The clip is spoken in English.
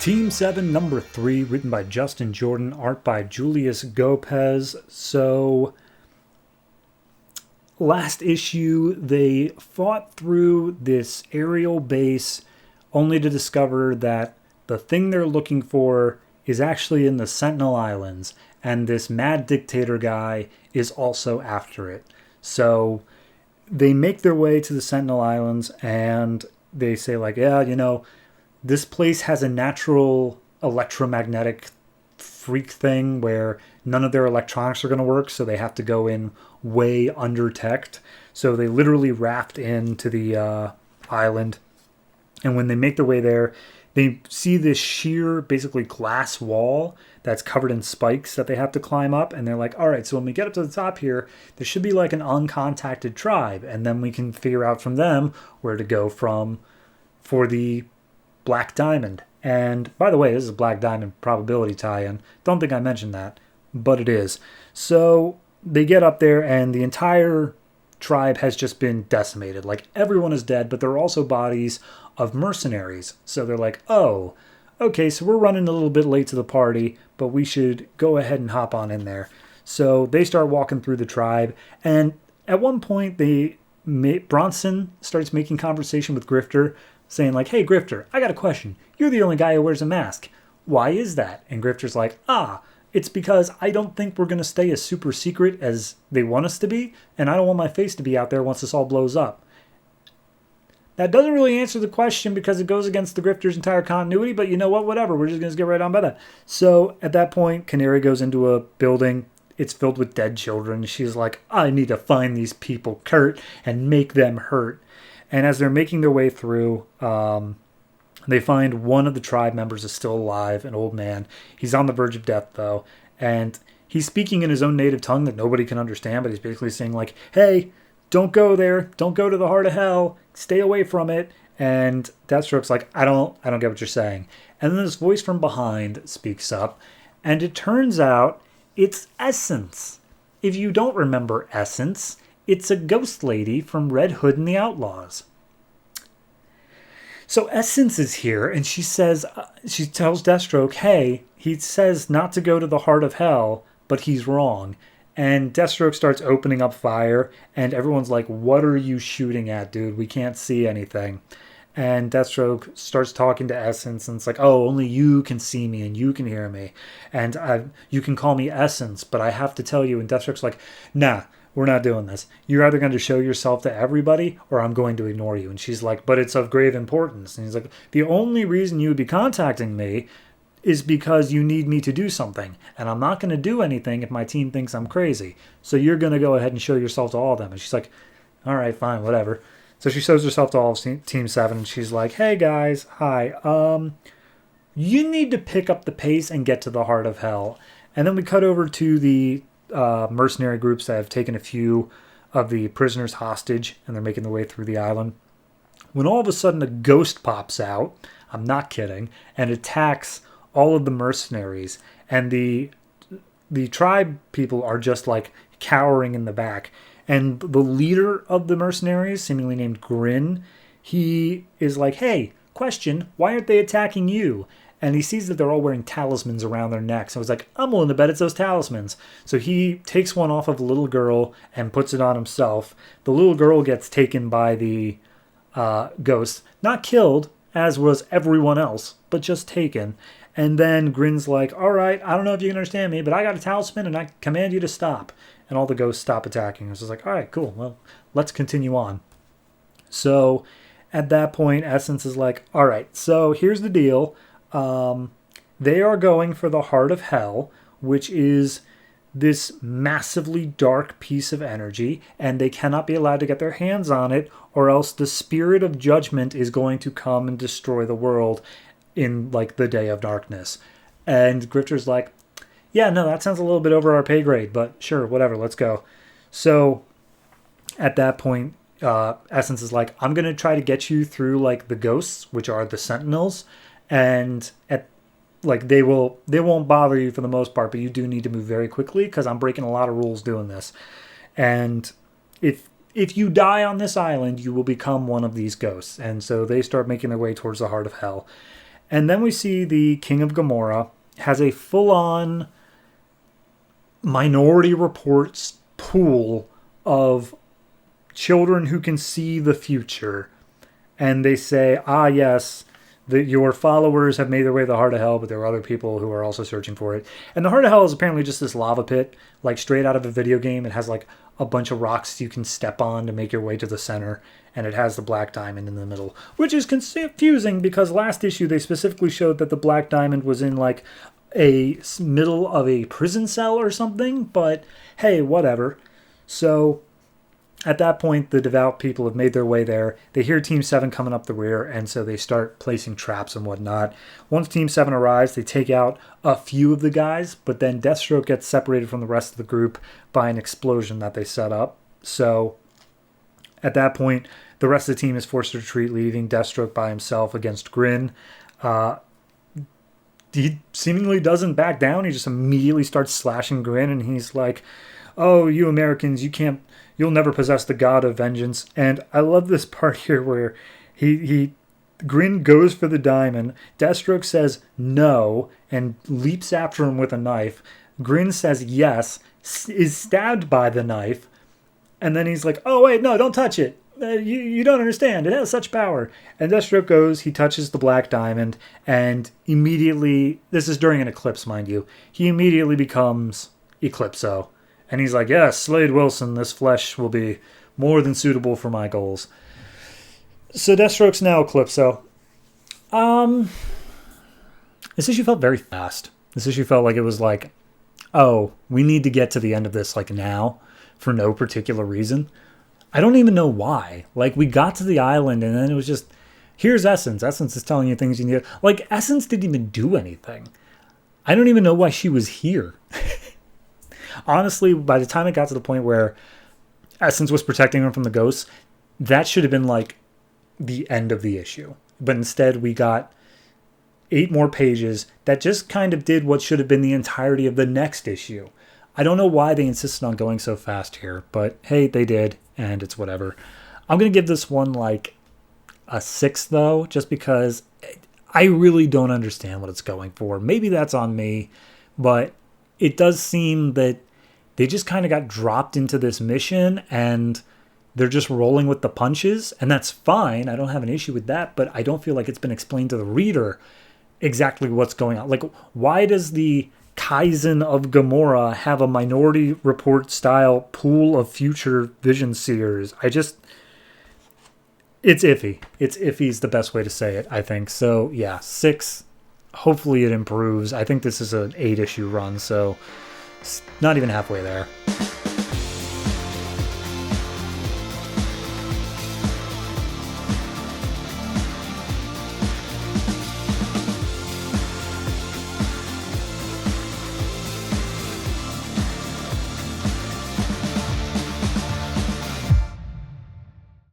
Team 7, number 3, written by Justin Jordan, art by Julius Gopez. So, last issue, they fought through this aerial base only to discover that the thing they're looking for is actually in the Sentinel Islands, and this mad dictator guy is also after it. So, they make their way to the Sentinel Islands, and they say, like, this place has a natural electromagnetic freak thing where none of their electronics are going to work, so they have to go in way under teched. So they literally raft into the island, and when they make their way there, they see this sheer, basically glass wall that's covered in spikes that they have to climb up, and they're like, all right, so when we get up to the top here, there should be like an uncontacted tribe, and then we can figure out from them where to go from for the Black Diamond. And by the way, this is a Black Diamond probability tie-in. Don't think I mentioned that, but it is. So they get up there, and the entire tribe has just been decimated. Like, everyone is dead, but there are also bodies of mercenaries. So they're like, oh, okay, so we're running a little bit late to the party, but we should go ahead and hop on in there. So they start walking through the tribe, and at one point, Bronson starts making conversation with Grifter, saying like, hey, Grifter, I got a question. You're the only guy who wears a mask. Why is that? And Grifter's like, it's because I don't think we're going to stay as super secret as they want us to be, and I don't want my face to be out there once this all blows up. That doesn't really answer the question because it goes against the Grifter's entire continuity, but you know what? Whatever. We're just going to get right on by that. So at that point, Canary goes into a building. It's filled with dead children. She's like, I need to find these people, Kurt, and make them hurt. And as they're making their way through, they find one of the tribe members is still alive, an old man. He's on the verge of death, though. And he's speaking in his own native tongue that nobody can understand, but he's basically saying, like, hey, don't go there. Don't go to the heart of hell. Stay away from it. And Deathstroke's like, I don't get what you're saying. And then this voice from behind speaks up. And it turns out it's Essence. If you don't remember Essence, it's a ghost lady from Red Hood and the Outlaws. So Essence is here, and she says, she tells Deathstroke, hey, he says not to go to the heart of hell, but he's wrong. And Deathstroke starts opening up fire, and everyone's like, what are you shooting at, dude? We can't see anything. And Deathstroke starts talking to Essence, and it's like, oh, only you can see me, and you can hear me. And you can call me Essence, but I have to tell you. And Deathstroke's like, nah, we're not doing this. You're either going to show yourself to everybody or I'm going to ignore you. And she's like, but it's of grave importance. And he's like, the only reason you would be contacting me is because you need me to do something. And I'm not going to do anything if my team thinks I'm crazy. So you're going to go ahead and show yourself to all of them. And she's like, all right, fine, whatever. So she shows herself to all of Team 7. And she's like, hey, guys, hi. You need to pick up the pace and get to the heart of hell. And then we cut over to the mercenary groups that have taken a few of the prisoners hostage, and they're making their way through the island. When all of a sudden a ghost pops out, I'm not kidding, and attacks all of the mercenaries, and the tribe people are just like cowering in the back. And the leader of the mercenaries, seemingly named Grin, he is like, hey, question, why aren't they attacking you? And he sees that they're all wearing talismans around their necks. So he's like, I'm willing to bet it's those talismans. So he takes one off of the little girl and puts it on himself. The little girl gets taken by the ghost. Not killed, as was everyone else, but just taken. And then Grin's like, all right, I don't know if you can understand me, but I got a talisman and I command you to stop. And all the ghosts stop attacking. It's just like, all right, cool. Well, let's continue on. So at that point, Essence is like, all right, so here's the deal. They are going for the heart of hell, which is this massively dark piece of energy, and they cannot be allowed to get their hands on it, or else the spirit of judgment is going to come and destroy the world in like the day of darkness. And Grifter's like, yeah, no, that sounds a little bit over our pay grade, but sure, whatever, let's go. So at that point, Essence is like, I'm going to try to get you through like the ghosts, which are the sentinels, and they won't bother you for the most part, but you do need to move very quickly because I'm breaking a lot of rules doing this. And if you die on this island, you will become one of these ghosts. And so they start making their way towards the heart of hell. And then we see the King of Gamorra has a full-on Minority Reports pool of children who can see the future. And they say, yes, that your followers have made their way to the heart of hell, but there are other people who are also searching for it. And the heart of hell is apparently just this lava pit, like straight out of a video game. It has like a bunch of rocks you can step on to make your way to the center. And it has the black diamond in the middle, which is confusing because last issue they specifically showed that the black diamond was in like a middle of a prison cell or something. But hey, whatever. So at that point, the devout people have made their way there. They hear Team 7 coming up the rear, and so they start placing traps and whatnot. Once Team 7 arrives, they take out a few of the guys, but then Deathstroke gets separated from the rest of the group by an explosion that they set up. So at that point, the rest of the team is forced to retreat, leaving Deathstroke by himself against Grin. He seemingly doesn't back down. He just immediately starts slashing Grin, and he's like, "Oh, you Americans, you'll never possess the god of vengeance." And I love this part here where Grin goes for the diamond. Deathstroke says no and leaps after him with a knife. Grin says yes, is stabbed by the knife, and then he's like, "Oh wait, no, don't touch it. You don't understand. It has such power." And Deathstroke goes, he touches the black diamond, and immediately, this is during an eclipse, mind you, he immediately becomes Eclipso. And he's like, "Yes, Slade Wilson, this flesh will be more than suitable for my goals." So Deathstroke's now Eclipso. This issue felt very fast. This issue felt like it was like, oh, we need to get to the end of this like now for no particular reason. I don't even know why. Like, we got to the island and then it was just, here's Essence. Essence is telling you things you need. Like, Essence didn't even do anything. I don't even know why she was here. Honestly, by the time it got to the point where Essence was protecting him from the ghosts, that should have been like the end of the issue. But instead, we got 8 more pages that just kind of did what should have been the entirety of the next issue. I don't know why they insisted on going so fast here, but hey, they did, and it's whatever. I'm going to give this one like a 6, though, just because I really don't understand what it's going for. Maybe that's on me, but it does seem that they just kind of got dropped into this mission and they're just rolling with the punches, and that's fine. I don't have an issue with that, but I don't feel like it's been explained to the reader exactly what's going on. Like, why does the Kaizen of Gamorra have a Minority Report style pool of future vision seers? It's iffy. It's iffy is the best way to say it, I think. So yeah, 6. Hopefully it improves. I think this is an 8 issue run, so it's not even halfway there.